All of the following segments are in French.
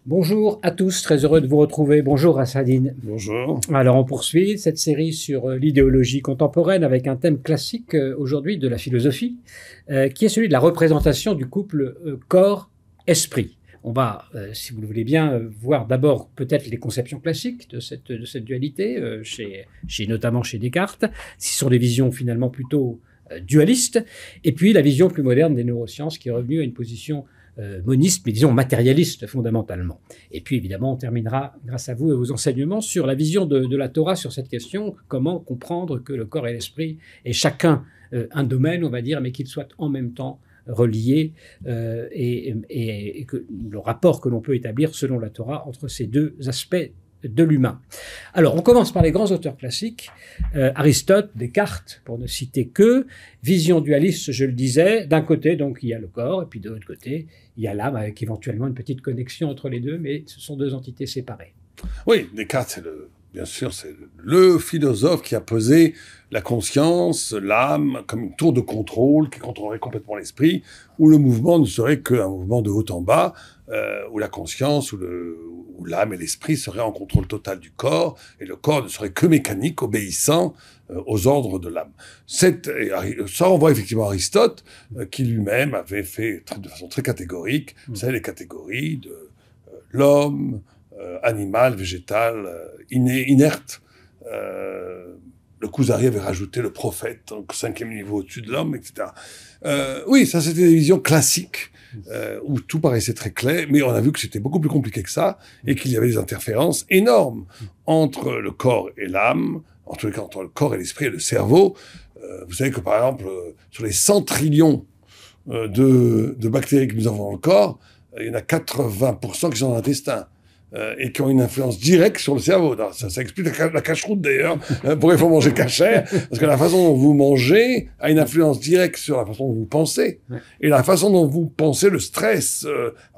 Bonjour à tous, très heureux de vous retrouver. Bonjour Assadine. Bonjour. Alors on poursuit cette série sur l'idéologie contemporaine avec un thème classique aujourd'hui de la philosophie, qui est celui de la représentation du couple corps-esprit. On va, si vous le voulez bien, voir d'abord peut-être les conceptions classiques de cette dualité, notamment chez Descartes, ce sont des visions finalement plutôt dualistes, et puis la vision plus moderne des neurosciences qui est revenue à une position moniste, mais disons matérialiste fondamentalement. Et puis évidemment, on terminera, grâce à vous et vos enseignements, sur la vision de la Torah sur cette question, comment comprendre que le corps et l'esprit est chacun un domaine, on va dire, mais qu'ils soient en même temps reliés, et que le rapport que l'on peut établir selon la Torah entre ces deux aspects de l'humain. Alors, on commence par les grands auteurs classiques, Aristote, Descartes, pour ne citer que, vision dualiste, je le disais, d'un côté, donc, il y a le corps, et puis de l'autre côté, il y a l'âme, avec éventuellement une petite connexion entre les deux, mais ce sont deux entités séparées. Oui, Descartes, bien sûr, c'est le philosophe qui a posé la conscience, l'âme, comme une tour de contrôle qui contrôlerait complètement l'esprit, où le mouvement ne serait qu'un mouvement de haut en bas, où la conscience, où l'âme et l'esprit seraient en contrôle total du corps, et le corps ne serait que mécanique, obéissant aux ordres de l'âme. Ça renvoie effectivement à Aristote, qui lui-même avait fait de façon très catégorique, vous savez, les catégories de l'homme, animal, végétal, inerte. Le Kuzari avait rajouté le prophète, donc 5e niveau au-dessus de l'homme, etc. Oui, ça c'était des visions classiques, où tout paraissait très clair, mais on a vu que c'était beaucoup plus compliqué que ça, et qu'il y avait des interférences énormes entre le corps et l'âme, entre le corps et l'esprit et le cerveau. Vous savez que par exemple, sur les 100 trillions de bactéries que nous avons dans le corps, il y en a 80% qui sont dans l'intestin. Et qui ont une influence directe sur le cerveau. Ça explique la cache-route d'ailleurs. Pourquoi il faut manger cachère? Parce que la façon dont vous mangez a une influence directe sur la façon dont vous pensez. Et la façon dont vous pensez, le stress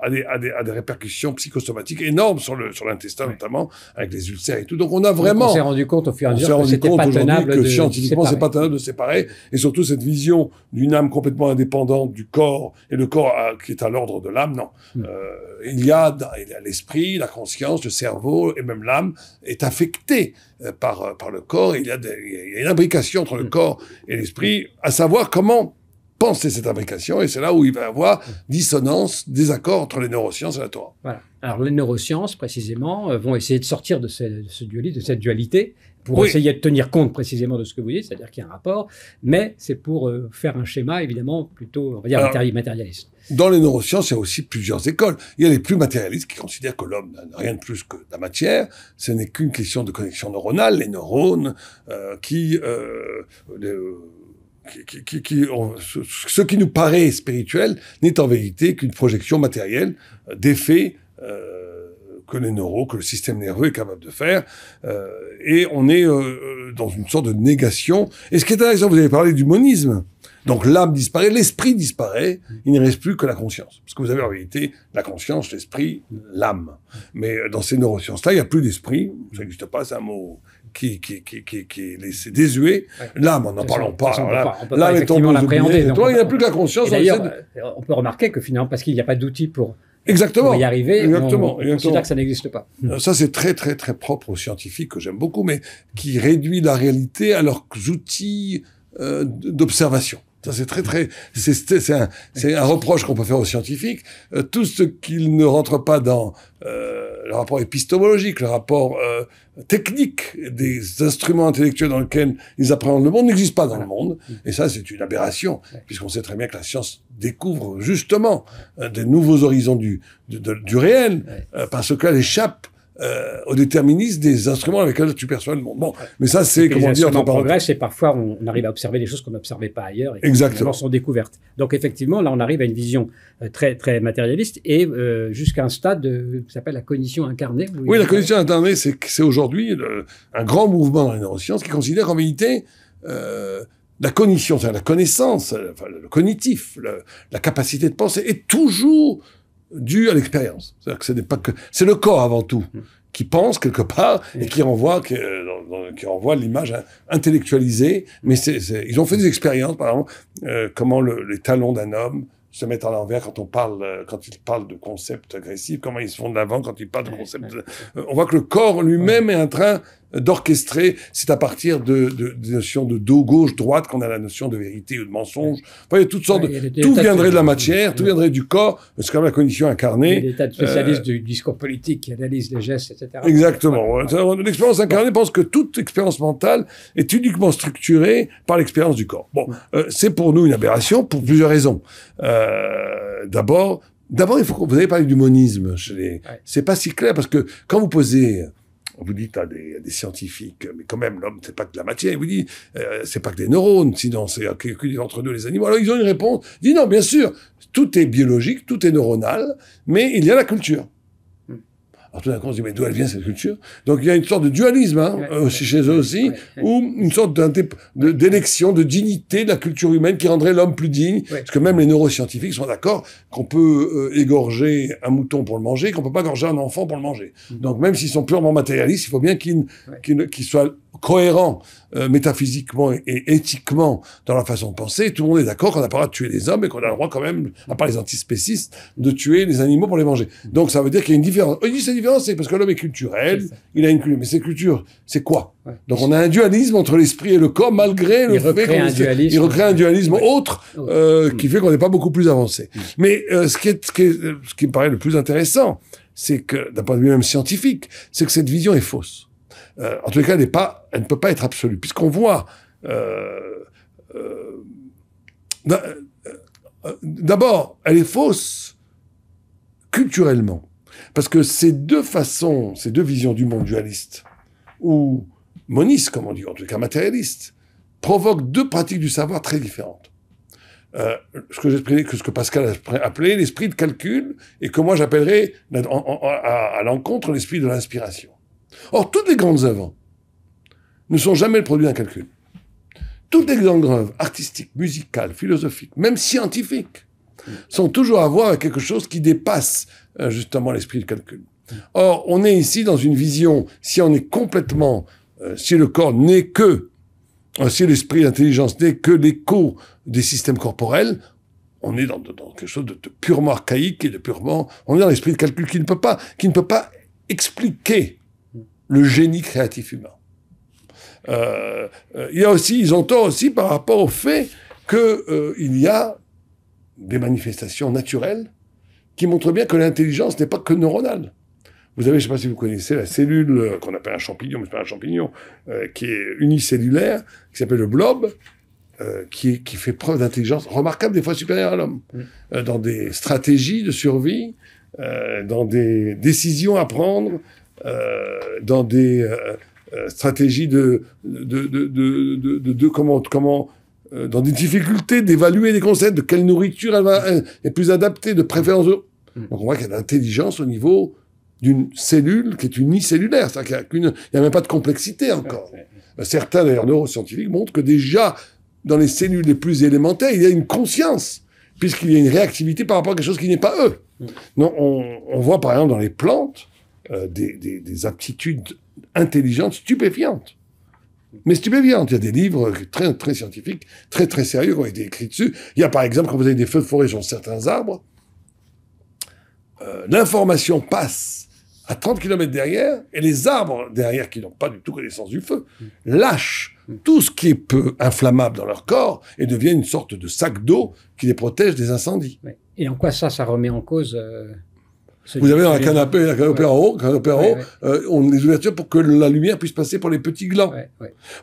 a des répercussions psychosomatiques énormes sur l'intestin, notamment avec les ulcères et tout. Donc on a vraiment... On s'est rendu compte au fur et à mesure que c'était pas tenable que scientifiquement c'est pas tenable de séparer. Et surtout cette vision d'une âme complètement indépendante du corps et le corps qui est à l'ordre de l'âme, non. Il y a l'esprit, la conscience, le cerveau et même l'âme est affecté par le corps. Il y a une imbrication entre le corps et l'esprit, à savoir comment penser cette imbrication, et c'est là où il va y avoir dissonance, désaccord entre les neurosciences et la Torah. Voilà. Alors les neurosciences, précisément, vont essayer de sortir de cette dualité, pour essayer de tenir compte précisément de ce que vous dites, c'est-à-dire qu'il y a un rapport, mais c'est pour faire un schéma, évidemment, plutôt, on va dire, matérialiste. Dans les neurosciences, il y a aussi plusieurs écoles. Il y a les plus matérialistes qui considèrent que l'homme n'a rien de plus que de la matière. Ce n'est qu'une question de connexion neuronale, les neurones, ce qui nous paraît spirituel n'est en vérité qu'une projection matérielle d'effets que le système nerveux est capable de faire, et on est dans une sorte de négation. Et ce qui est intéressant, vous avez parlé du monisme. Donc l'âme disparaît, l'esprit disparaît, il ne reste plus que la conscience. Parce que vous avez en réalité la conscience, l'esprit, l'âme. Mais dans ces neurosciences-là, il n'y a plus d'esprit, ça n'existe pas, c'est un mot qui est désuet. L'âme, n'en parlons pas. L'âme est tombée l'appréhender. Il n'y a plus que la conscience. D'ailleurs, on peut remarquer que finalement, parce qu'il n'y a pas d'outils pour y arriver, on considère que ça n'existe pas. Ça, c'est très, très, très propre aux scientifiques, que j'aime beaucoup, mais qui réduit la réalité à leurs outils d'observation. Ça, c'est c'est un reproche qu'on peut faire aux scientifiques. Tout ce qu'ils ne rentrent pas dans le rapport épistémologique, le rapport technique des instruments intellectuels dans lesquels ils appréhendent le monde n'existe pas dans le monde. Et ça, c'est une aberration, puisqu'on sait très bien que la science découvre justement des nouveaux horizons du réel, parce qu'elle échappe au déterminisme des instruments avec lesquels tu perçois le monde. Bon, mais ça, c'est, comment dire, on progresse et parfois on arrive à observer des choses qu'on n'observait pas ailleurs et qui finalement sont découvertes. Donc effectivement, là, on arrive à une vision très, très matérialiste et jusqu'à un stade qui s'appelle la cognition incarnée. Oui, la cognition incarnée, c'est aujourd'hui un grand mouvement dans les neurosciences qui considère qu'en vérité, la cognition, c'est-à-dire la connaissance, le cognitif, la capacité de penser est toujours dû à l'expérience. C'est-à-dire que ce n'est pas que... C'est le corps, avant tout, qui pense quelque part et qui renvoie l'image intellectualisée. Mais ils ont fait des expériences, par exemple, comment les talons d'un homme se mettent à l'envers quand ils parlent de concepts agressifs, comment ils se font de l'avant quand ils parlent de concepts. On voit que le corps lui-même est en train d'orchestrer. C'est à partir des notions de dos, gauche, droite qu'on a la notion de vérité ou de mensonge. Enfin, il y a toutes sortes tout viendrait de la matière, tout viendrait du corps, c'est quand même la cognition incarnée. Il y a des tas de spécialistes du discours politique qui analysent les gestes, etc. Exactement. L'expérience incarnée pense que toute expérience mentale est uniquement structurée par l'expérience du corps. Bon, c'est pour nous une aberration pour plusieurs raisons. D'abord, il faut que vous avez parlé du monisme. C'est pas si clair parce que quand vous posez, vous dites à des scientifiques, mais quand même l'homme c'est pas que de la matière. Il vous dit c'est pas que des neurones, sinon c'est entre nous les animaux. Alors ils ont une réponse. Ils disent non, bien sûr, tout est biologique, tout est neuronal, mais il y a la culture. Alors tout d'un coup, on se dit, mais d'où elle vient cette culture? Donc il y a une sorte de dualisme, aussi chez eux aussi, ou une sorte d'élection, de dignité de la culture humaine qui rendrait l'homme plus digne. Parce que même les neuroscientifiques sont d'accord qu'on peut égorger un mouton pour le manger, qu'on peut pas égorger un enfant pour le manger. Donc même s'ils sont purement matérialistes, il faut bien qu'ils soient cohérents métaphysiquement et éthiquement dans la façon de penser. Tout le monde est d'accord qu'on n'a pas le droit de tuer les hommes et qu'on a le droit quand même, à part les antispécistes, de tuer les animaux pour les manger. Donc ça veut dire qu'il y a une différence. Il dit cette différence, c'est parce que l'homme est culturel, il a une culture. Mais cette culture, c'est quoi? Donc on a un dualisme entre l'esprit et le corps, malgré le fait qu'il recrée un dualisme autre qui fait qu'on n'est pas beaucoup plus avancé. Mais ce qui me paraît le plus intéressant, c'est que, d'un point de vue même scientifique, c'est que cette vision est fausse. En tous les cas, elle ne peut pas être absolue, puisqu'on voit d'abord, elle est fausse culturellement, parce que ces deux visions du monde dualiste, ou monistes, comme on dit, en tout cas matérialistes, provoquent deux pratiques du savoir très différentes. Ce que Pascal a appelé l'esprit de calcul, et que moi j'appellerais à l'encontre l'esprit de l'inspiration. Or, toutes les grandes œuvres ne sont jamais le produit d'un calcul. Toutes les grandes œuvres artistiques, musicales, philosophiques, même scientifiques, sont toujours à voir avec quelque chose qui dépasse justement l'esprit du calcul. Or, on est ici dans une vision, si on est complètement, si le corps n'est que, si l'esprit, l'intelligence n'est que l'écho des systèmes corporels, on est dans quelque chose de purement archaïque et on est dans l'esprit de calcul qui ne peut pas expliquer le génie créatif humain. Ils ont tort aussi par rapport au fait qu'il y a des manifestations naturelles qui montrent bien que l'intelligence n'est pas que neuronale. Vous avez, je ne sais pas si vous connaissez, la cellule qu'on appelle un champignon, mais c'est pas un champignon, qui est unicellulaire, qui s'appelle le blob, qui fait preuve d'intelligence remarquable, des fois supérieure à l'homme, dans des stratégies de survie, dans des décisions à prendre, dans des stratégies dans des difficultés d'évaluer des concepts, de quelle nourriture est plus adaptée, de préférence. Donc on voit qu'il y a de l'intelligence au niveau d'une cellule qui est unicellulaire, c'est-à-dire qu'il n'y a même pas de complexité encore. Certains, d'ailleurs, neuroscientifiques montrent que déjà, dans les cellules les plus élémentaires, il y a une conscience, puisqu'il y a une réactivité par rapport à quelque chose qui n'est pas eux. Donc, on voit, par exemple, dans les plantes, des aptitudes intelligentes stupéfiantes. Mais stupéfiantes. Il y a des livres très, très scientifiques, très, très sérieux qui ont été écrits dessus. Il y a, par exemple, quand vous avez des feux de forêt sur certains arbres, l'information passe à 30 km derrière, et les arbres derrière, qui n'ont pas du tout connaissance du feu, lâchent tout ce qui est peu inflammable dans leur corps et deviennent une sorte de sac d'eau qui les protège des incendies. Et en quoi ça remet en cause vous avez dans la canopée en haut, on a des ouvertures pour que la lumière puisse passer pour les petits glands.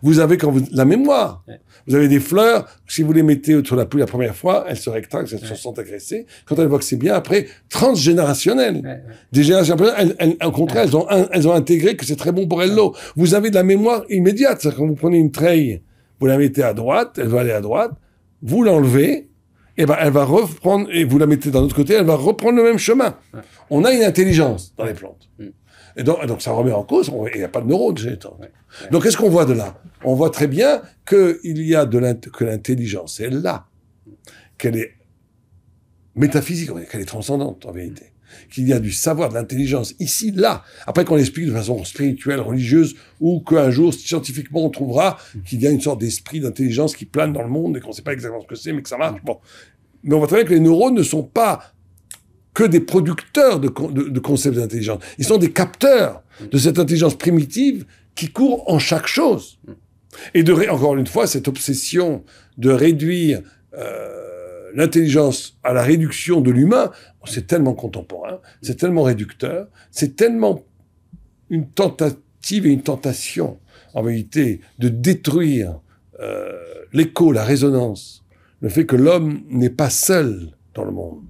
Vous avez la mémoire. Vous avez des fleurs, si vous les mettez sur la pluie la première fois, elles se rétractent, elles se sentent agressées. Quand elles voient que c'est bien, après, transgénérationnel. Des générations après, au contraire, elles ont intégré que c'est très bon pour elles l'eau. Vous avez de la mémoire immédiate. C'est-à-dire quand vous prenez une treille, vous la mettez à droite, elle va aller à droite, vous l'enlevez, et ben, elle va reprendre, et vous la mettez d'un autre côté, elle va reprendre le même chemin. On a une intelligence dans les plantes. Et donc ça remet en cause, il n'y a pas de neurones chez les plantes. Donc qu'est-ce qu'on voit de là? On voit très bien que l'intelligence est là, qu'elle est métaphysique, qu'elle est transcendante en vérité, qu'il y a du savoir, de l'intelligence ici, là. Après qu'on l'explique de façon spirituelle, religieuse, ou qu'un jour scientifiquement on trouvera qu'il y a une sorte d'esprit d'intelligence qui plane dans le monde et qu'on ne sait pas exactement ce que c'est, mais que ça marche. Bon, Mais on voit très bien que les neurones ne sont pas que des producteurs de concepts d'intelligence. Ils sont des capteurs de cette intelligence primitive qui court en chaque chose. Et encore une fois, cette obsession de réduire l'intelligence à la réduction de l'humain, c'est tellement contemporain, c'est tellement réducteur, c'est tellement une tentative et une tentation, en vérité, de détruire l'écho, la résonance, le fait que l'homme n'est pas seul dans le monde,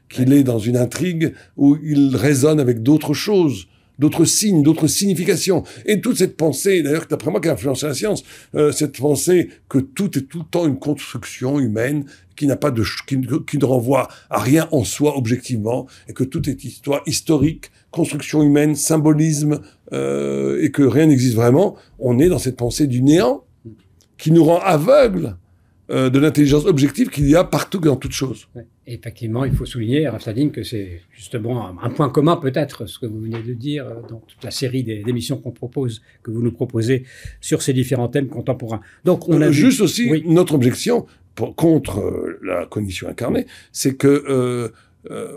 qu'il est dans une intrigue où il résonne avec d'autres choses, d'autres signes, d'autres significations. Et toute cette pensée, d'ailleurs, d'après moi, qui a influencé la science, cette pensée que tout est tout le temps une construction humaine, qui n'a pas de, qui ne renvoie à rien en soi objectivement, et que tout est histoire historique, construction humaine, symbolisme, et que rien n'existe vraiment. On est dans cette pensée du néant, qui nous rend aveugles de l'intelligence objective qu'il y a partout dans toute chose. Ouais. Et effectivement, il faut souligner, Rafsaline, que c'est justement un point commun peut-être, ce que vous venez de dire, dans toute la série d'émissions que vous nous proposez sur ces différents thèmes contemporains. Donc, on a juste aussi, oui. Notre objection contre la cognition incarnée, c'est que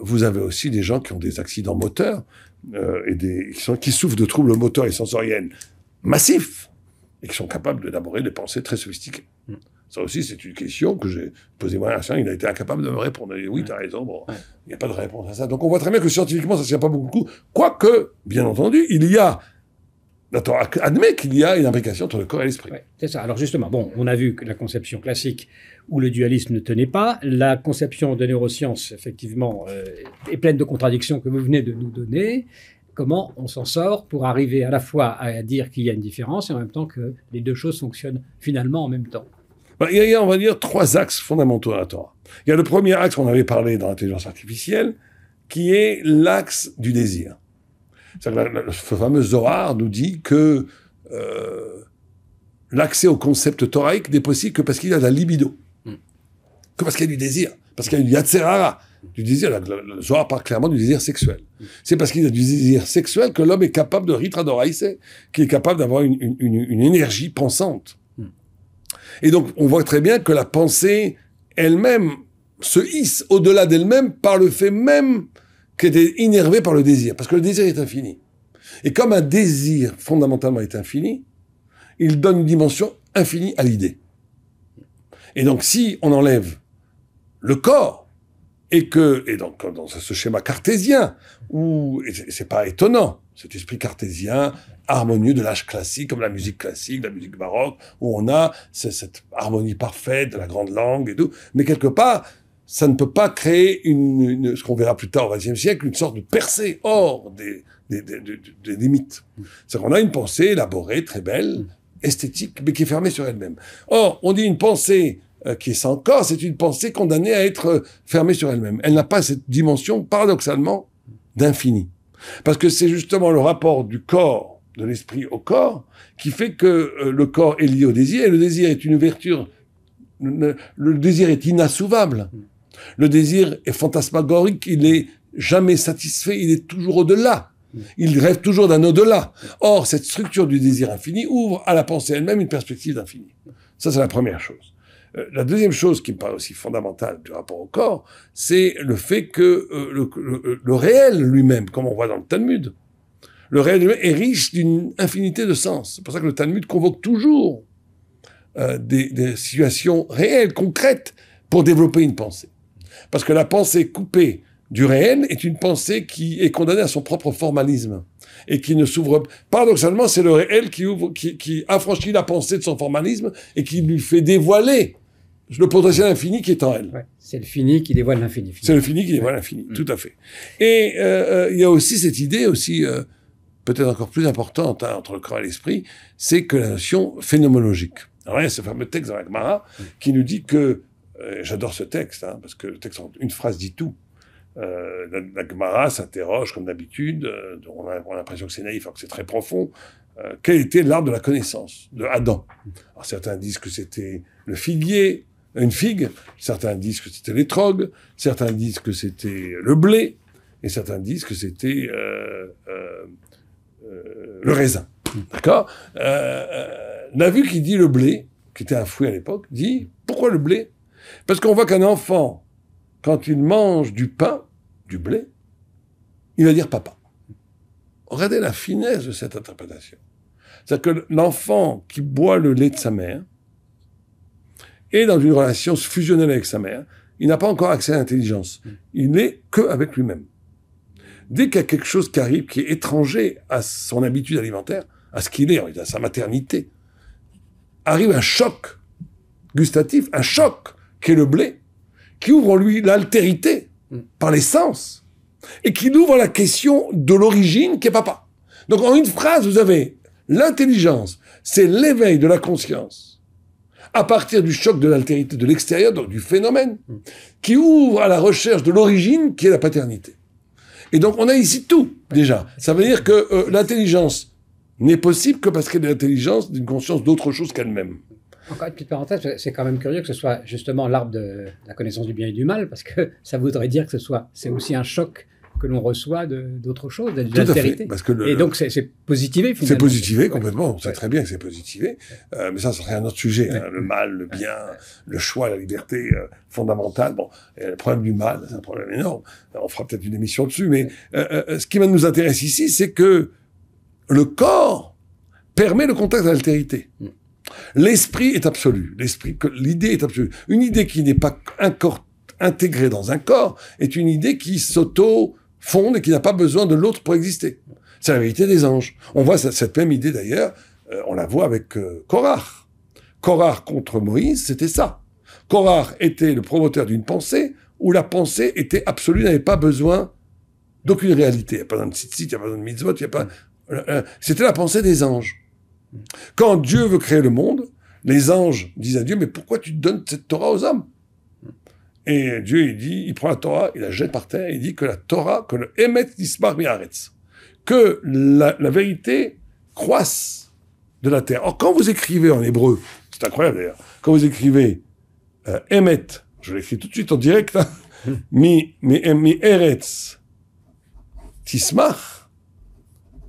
vous avez aussi des gens qui ont des accidents moteurs et qui souffrent de troubles moteurs et sensoriels massifs et qui sont capables d'élaborer des pensées très sophistiquées. Ça aussi, c'est une question que j'ai posée moi à un, il a été incapable de me répondre. Oui, tu as raison, bon, il n'y a pas de réponse à ça. Donc on voit très bien que scientifiquement, ça ne tient pas beaucoup. Quoique, bien entendu, il y a, admet qu'il y a une imbrication entre le corps et l'esprit. Ouais, c'est ça. Alors justement, bon, on a vu que la conception classique où le dualisme ne tenait pas, la conception de neurosciences, effectivement, est pleine de contradictions que vous venez de nous donner. Comment on s'en sort pour arriver à la fois à dire qu'il y a une différence et en même temps que les deux choses fonctionnent finalement en même temps? Il y a, on va dire, 3 axes fondamentaux à la Torah. Il y a le premier axe qu'on avait parlé dans l'intelligence artificielle, qui est l'axe du désir. Le fameux Zohar nous dit que l'accès au concept thoraïque n'est possible que parce qu'il y a de la libido, que parce qu'il y a du désir, parce qu'il y a du Yatzer-Hara, du désir. Le Zohar parle clairement du désir sexuel. C'est parce qu'il y a du désir sexuel que l'homme est capable de Ritra Doraïse, qui est capable d'avoir une énergie pensante. Et donc, on voit très bien que la pensée elle-même se hisse au-delà d'elle-même par le fait même qu'elle est innervée par le désir. Parce que le désir est infini. Et comme un désir, fondamentalement, est infini, il donne une dimension infinie à l'idée. Et donc, si on enlève le corps, et donc, dans ce schéma cartésien, où, et c'est pas étonnant, cet esprit cartésien, harmonieux de l'âge classique, comme la musique classique, la musique baroque, où on a cette harmonie parfaite de la grande langue et tout. Mais quelque part, ça ne peut pas créer ce qu'on verra plus tard au XXe siècle, une sorte de percée hors des limites. C'est-à-dire qu'on a une pensée élaborée, très belle, esthétique, mais qui est fermée sur elle-même. Or, on dit une pensée qui est sans corps, c'est une pensée condamnée à être fermée sur elle-même. Elle n'a pas cette dimension, paradoxalement, d'infini. Parce que c'est justement le rapport du corps, de l'esprit au corps, qui fait que le corps est lié au désir, et le désir est une ouverture, le désir est inassouvable. Le désir est fantasmagorique, il est jamais satisfait, il est toujours au-delà. Il rêve toujours d'un au-delà. Or, cette structure du désir infini ouvre à la pensée elle-même une perspective d'infini. Ça, c'est la première chose. La deuxième chose qui me paraît aussi fondamentale du rapport au corps, c'est le fait que le réel lui-même, comme on voit dans le Talmud, le réel lui-même est riche d'une infinité de sens. C'est pour ça que le Talmud convoque toujours des situations réelles, concrètes, pour développer une pensée. Parce que la pensée coupée du réel est une pensée qui est condamnée à son propre formalisme et qui ne s'ouvre. Paradoxalement, c'est le réel qui affranchit la pensée de son formalisme et qui lui fait dévoiler le potentiel infini qui est en elle. Ouais, c'est le fini qui dévoile l'infini. C'est le fini qui dévoile l'infini, tout à fait. Et il y a aussi cette idée aussi peut-être encore plus importante entre le corps et l'esprit, c'est que la notion phénoménologique. Alors il y a ce fameux texte dans la Gemara qui nous dit que j'adore ce texte parce que le texte en une phrase dit tout. La Gemara s'interroge comme d'habitude, on a l'impression que c'est naïf alors que c'est très profond. Quel était l'arbre de la connaissance de Adam? Alors certains disent que c'était le figuier, une figue, certains disent que c'était l'étrog, certains disent que c'était le blé, et certains disent que c'était le raisin. D'accord? Navu qui dit le blé, qui était un fruit à l'époque, dit pourquoi le blé? Parce qu'on voit qu'un enfant quand il mange du pain, du blé, il va dire papa. Regardez la finesse de cette interprétation. C'est-à-dire que l'enfant qui boit le lait de sa mère est dans une relation fusionnelle avec sa mère. Il n'a pas encore accès à l'intelligence. Il n'est qu'avec lui-même. Dès qu'il y a quelque chose qui arrive, qui est étranger à son habitude alimentaire, à ce qu'il est, à sa maternité, arrive un choc gustatif, un choc qui est le blé, qui ouvre en lui l'altérité par les sens, et qui ouvre la question de l'origine qui est papa. Donc en une phrase, vous avez l'intelligence, c'est l'éveil de la conscience, à partir du choc de l'altérité de l'extérieur, donc du phénomène, qui ouvre à la recherche de l'origine qui est la paternité. Et donc on a ici tout, déjà. Ça veut dire que l'intelligence n'est possible que parce qu'elle est l'intelligence d'une conscience d'autre chose qu'elle-même. Encore une petite parenthèse, c'est quand même curieux que ce soit justement l'arbre de la connaissance du bien et du mal, parce que ça voudrait dire que c'est aussi un choc que l'on reçoit d'autre chose, de l'altérité. Et donc c'est positivé finalement. C'est positivé complètement, on sait très bien que c'est positivé, mais ça serait un autre sujet, hein, le mal, le bien, le choix, la liberté fondamentale. Bon, et le problème du mal, c'est un problème énorme, on fera peut-être une émission dessus, mais ce qui nous intéresse ici, c'est que le corps permet le contact de l'altérité. L'esprit est absolu. L'idée est absolue. Une idée qui n'est pas intégrée dans un corps est une idée qui s'auto-fonde et qui n'a pas besoin de l'autre pour exister. C'est la vérité des anges. On voit cette même idée d'ailleurs, on la voit avec Korach. Korach contre Moïse, c'était ça. Korach était le promoteur d'une pensée où la pensée était absolue, n'avait pas besoin d'aucune réalité. Il n'y a pas besoin de tzitzit, il n'y a pas besoin de mitzvot, il n'y a pas... C'était la pensée des anges. Quand Dieu veut créer le monde, les anges disent à Dieu, mais pourquoi tu donnes cette Torah aux hommes? Et Dieu, il prend la Torah, il la jette par terre, il dit que la Torah, que le Emet Nismar Mi'aretz, que la vérité croisse de la terre. Or, quand vous écrivez en hébreu, c'est incroyable d'ailleurs, quand vous écrivez Emet, je l'écris tout de suite en direct, hein, mi Eretz Tismar,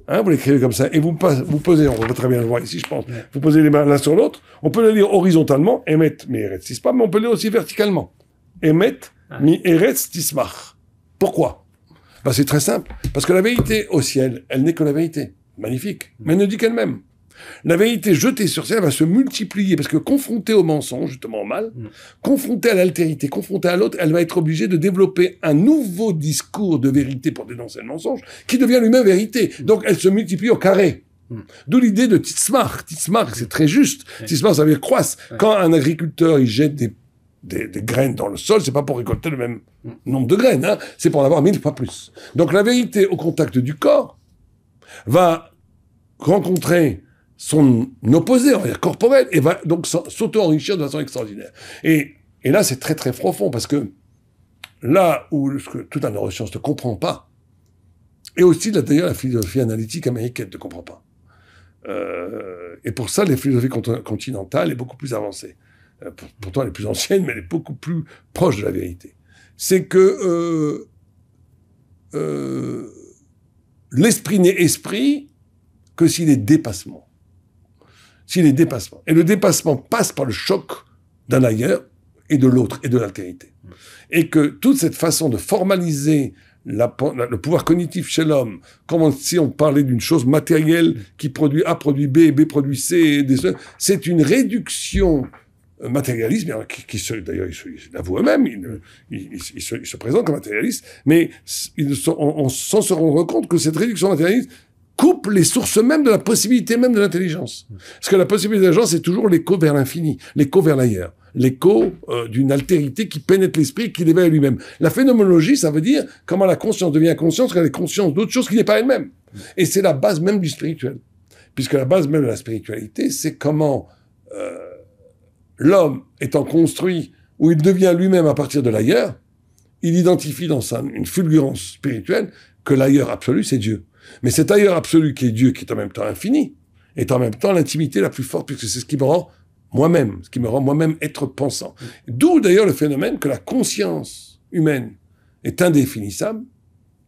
hein, vous l'écrivez comme ça, et vous posez, on va très bien le voir ici, je pense, vous posez les mains l'un sur l'autre, on peut le lire horizontalement, Emet mi Eretz Tismar, mais on peut le lire aussi verticalement. Emet mi Eretz Tismar. Pourquoi? Ben, c'est très simple. Parce que la vérité au ciel, elle n'est que la vérité. Magnifique. Mais elle ne dit qu'elle-même. La vérité jetée sur ciel va se multiplier, parce que confrontée au mensonge, justement au mal, confrontée à l'altérité, confrontée à l'autre, elle va être obligée de développer un nouveau discours de vérité pour dénoncer le mensonge, qui devient lui-même vérité. Donc elle se multiplie au carré. D'où l'idée de Titzmar. Titzmar, c'est très juste. Titzmar, ça veut dire croisse. Quand un agriculteur, il jette des graines dans le sol, c'est pas pour récolter le même nombre de graines, hein, c'est pour en avoir 1000 fois plus. Donc la vérité au contact du corps va rencontrer son opposé, on va dire corporel, et va donc s'auto-enrichir de façon extraordinaire. Et là, c'est très très profond, parce que là où ce que toute la neuroscience ne comprend pas, et aussi d'ailleurs la philosophie analytique américaine ne comprend pas. Et pour ça, les philosophies continentales est beaucoup plus avancée. Pourtant, elle est plus ancienne, mais elle est beaucoup plus proche de la vérité. C'est que l'esprit n'est esprit que s'il est dépassement. S'il est dépassement. Et le dépassement passe par le choc d'un ailleurs et de l'autre, et de l'altérité. Et que toute cette façon de formaliser le pouvoir cognitif chez l'homme, comme si on parlait d'une chose matérielle qui produit A, produit B, B produit C, c'est une réduction matérialiste, d'ailleurs, ils l'avouent eux-mêmes, ils se présentent comme matérialistes, mais on sans se rendre compte que cette réduction matérialiste coupe les sources même de la possibilité même de l'intelligence. Parce que la possibilité de l'intelligence, c'est toujours l'écho vers l'infini, l'écho vers l'ailleurs, l'écho d'une altérité qui pénètre l'esprit et qui l'éveille à lui-même. La phénoménologie, ça veut dire comment la conscience devient conscience quand elle est conscience d'autre chose qui n'est pas elle-même. Et c'est la base même du spirituel. Puisque la base même de la spiritualité, c'est comment l'homme étant construit, où il devient lui-même à partir de l'ailleurs, il identifie dans une fulgurance spirituelle que l'ailleurs absolu, c'est Dieu. Mais cet ailleurs absolu qui est Dieu, qui est en même temps infini, est en même temps l'intimité la plus forte, puisque c'est ce qui me rend moi-même, être pensant. D'où d'ailleurs le phénomène que la conscience humaine est indéfinissable,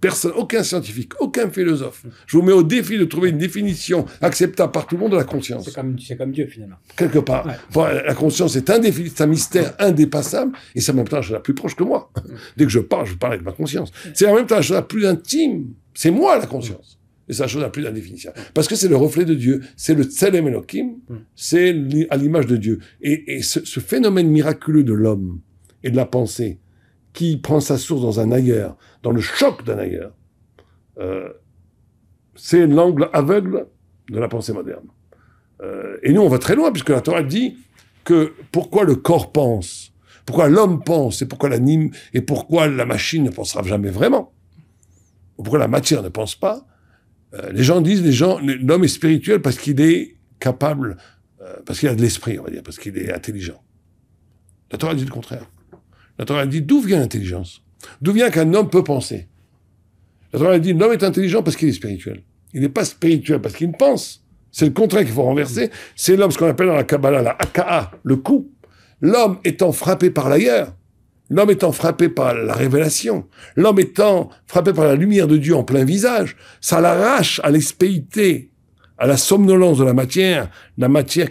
Personne, aucun scientifique, aucun philosophe. Je vous mets au défi de trouver une définition acceptable par tout le monde de la conscience. C'est comme Dieu, finalement. Quelque part. Ouais. Bon, la conscience est indéfinie, c'est un mystère indépassable, et c'est en même temps la chose la plus proche que moi. Dès que je parle avec ma conscience. C'est en même temps la chose la plus intime. C'est moi, la conscience. Et c'est la chose la plus indéfinition. Parce que c'est le reflet de Dieu. C'est le Tselem Elohim. C'est à l'image de Dieu. Et ce phénomène miraculeux de l'homme et de la pensée, qui prend sa source dans un ailleurs, dans le choc d'un ailleurs, c'est l'angle aveugle de la pensée moderne. Et nous, on va très loin, puisque la Torah dit que pourquoi le corps pense, pourquoi l'homme pense, et pourquoi et pourquoi la machine ne pensera jamais vraiment, ou pourquoi la matière ne pense pas. Les gens disent, l'homme est spirituel parce qu'il est capable, parce qu'il a de l'esprit, on va dire, parce qu'il est intelligent. La Torah dit le contraire. La Torah dit d'où vient l'intelligence? D'où vient qu'un homme peut penser? La Torah dit l'homme est intelligent parce qu'il est spirituel. Il n'est pas spirituel parce qu'il pense. C'est le contraire qu'il faut renverser. C'est l'homme, ce qu'on appelle dans la Kabbalah, la Aka'a, le coup. L'homme étant frappé par l'ailleurs, l'homme étant frappé par la révélation, l'homme étant frappé par la lumière de Dieu en plein visage, ça l'arrache à l'expéité, à la somnolence de la matière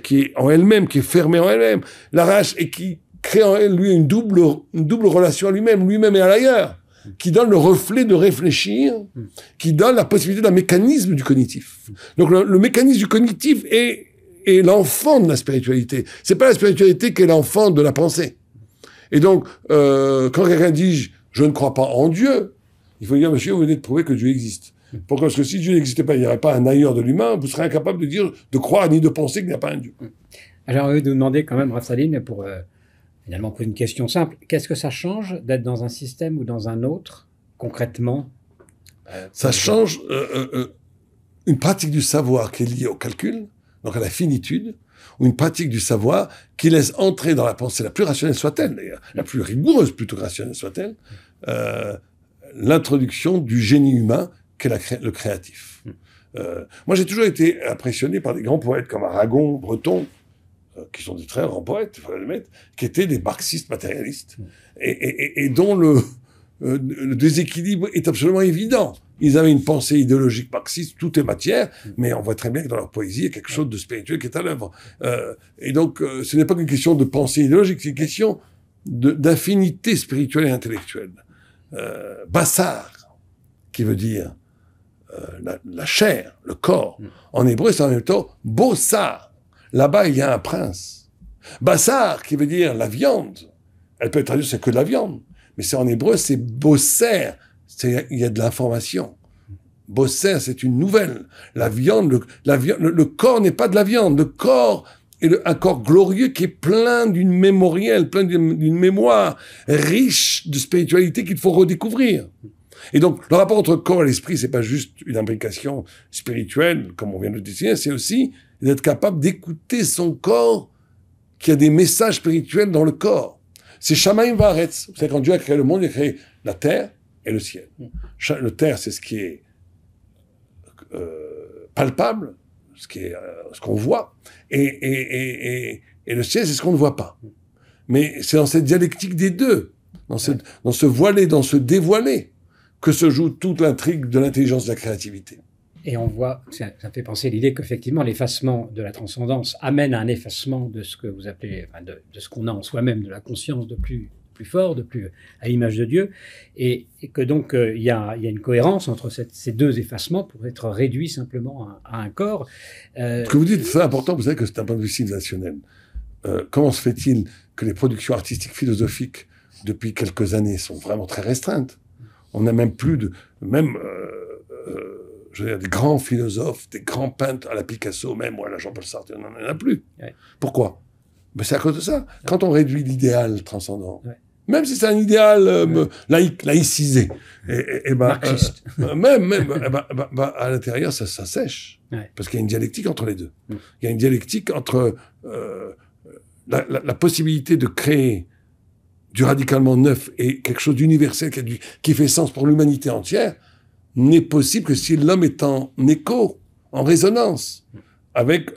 qui est en elle-même, qui est fermée en elle-même, l'arrache et qui crée en lui une double relation à lui-même et à l'ailleurs, qui donne le reflet de réfléchir, qui donne la possibilité d'un mécanisme du cognitif. Donc le mécanisme du cognitif est l'enfant de la spiritualité. C'est pas la spiritualité qui est l'enfant de la pensée. Et donc, quand quelqu'un dit « je ne crois pas en Dieu », il faut dire « monsieur, vous venez de prouver que Dieu existe ». Pourquoi? Parce que si Dieu n'existait pas, il n'y aurait pas un ailleurs de l'humain, vous serez incapable de croire ni de penser qu'il n'y a pas un Dieu. Alors, j'ai envie de vous demander quand même, Rav Saline, finalement, pour une question simple, qu'est-ce que ça change d'être dans un système ou dans un autre, concrètement? Ça change une pratique du savoir qui est liée au calcul, donc à la finitude, ou une pratique du savoir qui laisse entrer dans la pensée la plus rationnelle soit-elle, d'ailleurs, la plus rigoureuse plutôt que rationnelle soit-elle, l'introduction du génie humain qu'est le créatif. Moi, j'ai toujours été impressionné par des grands poètes comme Aragon, Breton, qui sont des très grands poètes, il faut le mettre, qui étaient des marxistes matérialistes, et dont le déséquilibre est absolument évident. Ils avaient une pensée idéologique marxiste, tout est matière, mais on voit très bien que dans leur poésie, il y a quelque chose de spirituel qui est à l'œuvre. Et donc, ce n'est pas qu'une question de pensée idéologique, c'est une question d'infinité spirituelle et intellectuelle. Bassar, qui veut dire la chair, le corps. En hébreu, c'est en même temps bossar. Là-bas, il y a un prince. Bassar, qui veut dire la viande. Elle peut être traduite, c'est que de la viande. Mais c'est en hébreu, c'est bosser. Il y a de l'information. Bosser, c'est une nouvelle. La viande, le corps n'est pas de la viande. Le corps est un corps glorieux qui est plein d'une mémorielle, plein d'une mémoire riche de spiritualité qu'il faut redécouvrir. Et donc, le rapport entre corps et l'esprit, c'est pas juste une imbrication spirituelle, comme on vient de le dessiner, c'est aussi d'être capable d'écouter son corps qui a des messages spirituels dans le corps. C'est Shamayim Va'aretz. C'est quand Dieu a créé le monde, il a créé la terre et le ciel. Le terre, c'est ce qui est palpable, ce qu'on voit, et le ciel, c'est ce qu'on ne voit pas. Mais c'est dans cette dialectique des deux, dans ce voilé, dans ce dévoilé, que se joue toute l'intrigue de l'intelligence de la créativité. Et on voit, ça me fait penser l'idée qu'effectivement l'effacement de la transcendance amène à un effacement de ce que vous appelez, enfin de ce qu'on a en soi-même, de la conscience de plus fort, de plus à l'image de Dieu, et que donc il y a une cohérence entre ces deux effacements pour être réduit simplement à un corps. Ce que vous dites, c'est important, vous savez que c'est un point de vue civilisationnel. Comment se fait-il que les productions artistiques philosophiques depuis quelques années sont vraiment très restreintes? On n'a même plus je veux dire, des grands philosophes, des grands peintres, à la Picasso même, ou à la Jean-Paul Sartre, on n'en a plus. Ouais. Pourquoi? Ben c'est à cause de ça. Ouais. Quand on réduit l'idéal transcendant, ouais. Même si c'est un idéal laïcisé, marxiste. À l'intérieur, ça sèche. Ouais. Parce qu'il y a une dialectique entre les deux. Il y a une dialectique entre la possibilité de créer du radicalement neuf et quelque chose d'universel qui fait sens pour l'humanité entière, n'est possible que si l'homme est en écho, en résonance avec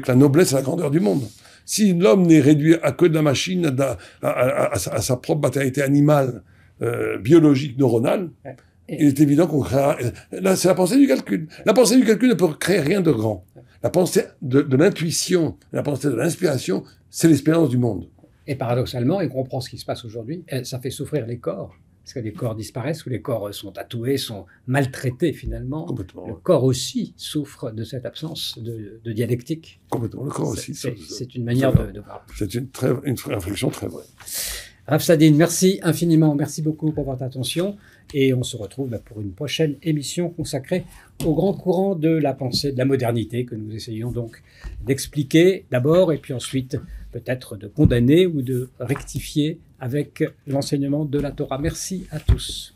la noblesse et la grandeur du monde. Si l'homme n'est réduit à que de la machine, à sa propre matérialité animale, biologique, neuronale, il est évident qu'on créera... Là, c'est la pensée du calcul. La pensée du calcul ne peut créer rien de grand. La pensée de l'intuition, la pensée de l'inspiration, c'est l'espérance du monde. Et paradoxalement, et on comprend ce qui se passe aujourd'hui, ça fait souffrir les corps. Parce que les corps disparaissent, ou les corps sont tatoués, sont maltraités finalement. Complètement. Le corps aussi souffre de cette absence de dialectique. Complètement. Le corps aussi. C'est une manière de voir. C'est une réflexion très vraie. Rav Sadine, merci infiniment. Merci beaucoup pour votre attention. Et on se retrouve pour une prochaine émission consacrée au grand courant de la pensée de la modernité que nous essayons donc d'expliquer d'abord et puis ensuite peut-être de condamner ou de rectifier avec l'enseignement de la Torah. Merci à tous.